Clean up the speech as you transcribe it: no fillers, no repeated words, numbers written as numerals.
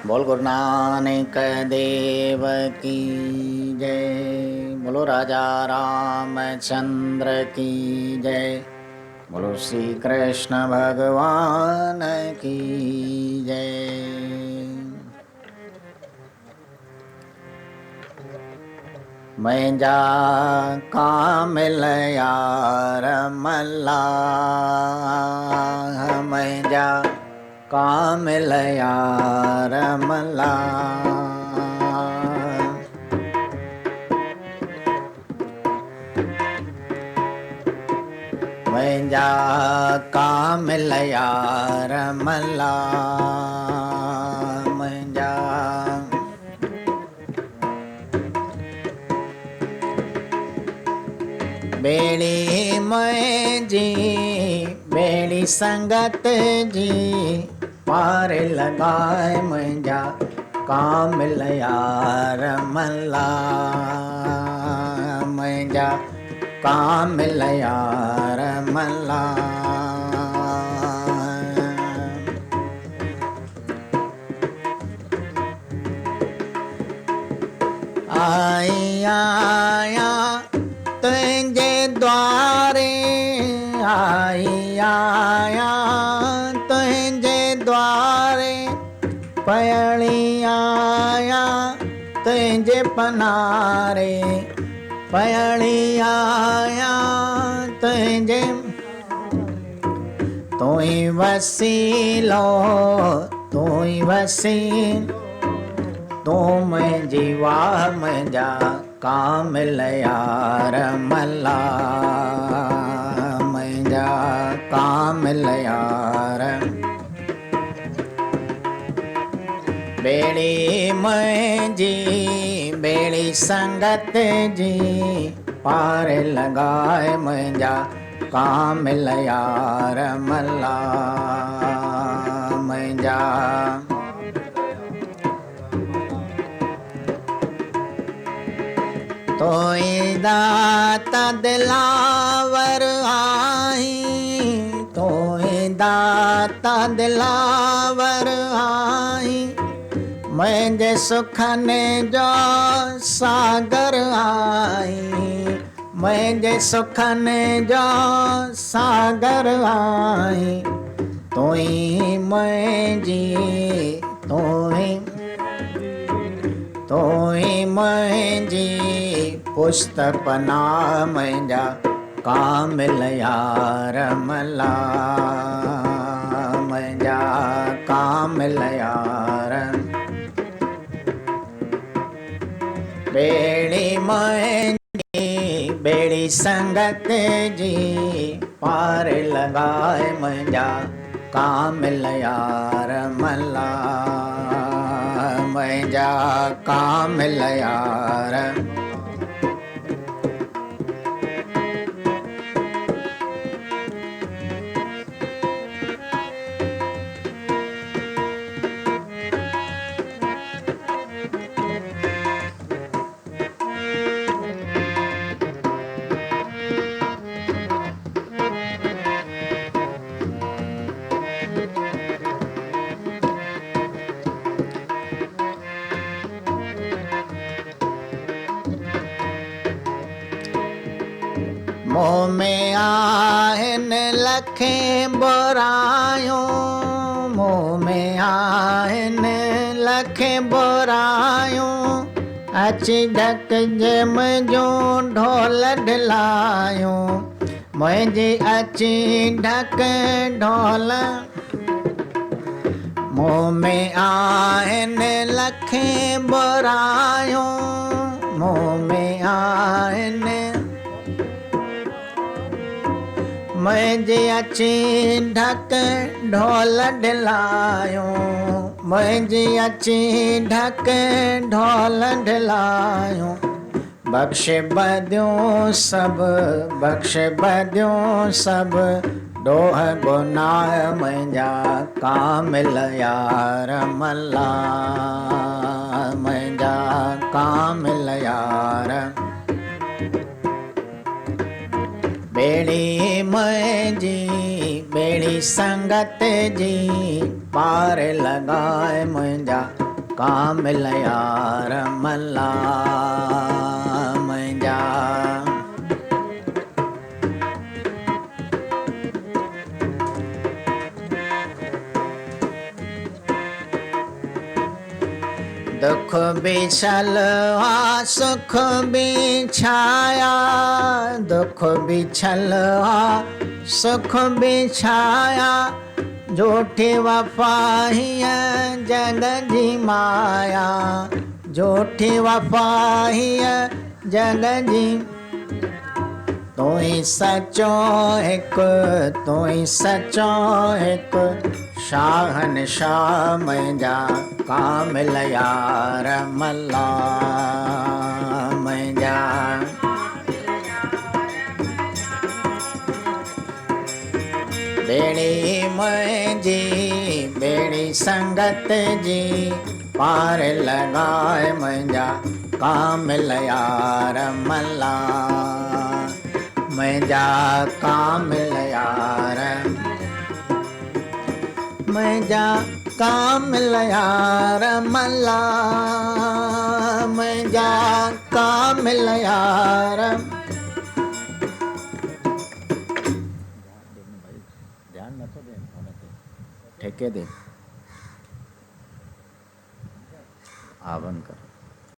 बोल गुरु नानक देव की जय। बोलो राजा रामचंद्र की जय। बोलो श्री कृष्ण भगवान की जय। मैं जा कामिल यार मल्ला, मैं जा कामिल यार मल्ला। मैं जा कामिल यार मल्ला, मैं जा बेड़ी मैं जी बेड़ी संगत जी पार लगाए मैं जा कामिल यार मल्ला, मैं जा कामिल यार मल्ला। आई आया तुझे द्वारे, आई आया तुझे द्वारे, पयली आया तुझे पनारे, पयली आया तुझे। तू ही वसीलो तू ही वसील, तू मैं जीवा मैं जा कामिल यार मल्ला, मैं जा कामिल यार। बेड़ी मैं जी बेड़ी संगत जी पार लगाए मैं जा कामिल यार मल्ला, मैं जा। तोई दाता दिलावर आई, तोई दाता दिलावर आई, मुझे सुखन जो सागर आई, मुझे सुखन जो सागर आई। तोई मुझी तोई तोई मुझी पुस्तपना मैं जा कामिल यार मल्ला, मैं जा कामिल यार। बेड़ी मैं बेड़ी संगत जी पार लगाए मैं जा कामिल यार मल्ला, मैं जा कामिल यार। मुँह में आहन लखें बुरायों, मुँह में आहन लखें बुरायों, अची ढक जे मुझो ढोल ढिलायूं, मुझे अची ढक ढोल। मुँह में आहन लखें बुरायों, मुँह में आहन मुझे अची ढक ढोल ढिलायूं, मुझे अची ढक ढोल ढिलायूं। बख्श बदियूं सब बख्श बदियूं सब, डोह गुनाह मुंहिंजा कामिल यार मल्ला, मुंहिंजा कामिल यार। बेड़ी मुझी बेड़ी संगत जी पार लगाए मुंहिंजा कामिल यार मल्ला मुंहिंजा। दुख बिछल हा सुख बिछाया, दुख बिछल हा सुख बिछाया, झूठी वफा हीअ जग जी माया, झूठी वफा हीअ जग जी। तूं ही सचो हिकु, तूं ही सचो हिकु, शाहनशाह मुंहिंजा कामिल यार मल्ला मुंहिंजा। बेड़ी मुंहिंजी बेड़ी संगत जी, पार लॻाए मुंहिंजा कामिल यार मल्ला मुंहिंजा कामिल यार, मुंहिंजा कामिल यार मल्ला मुंहिंजा कामिल यार। ध्यान नथो ॾे हुन ते, ठेके दे, हा बंदि कर।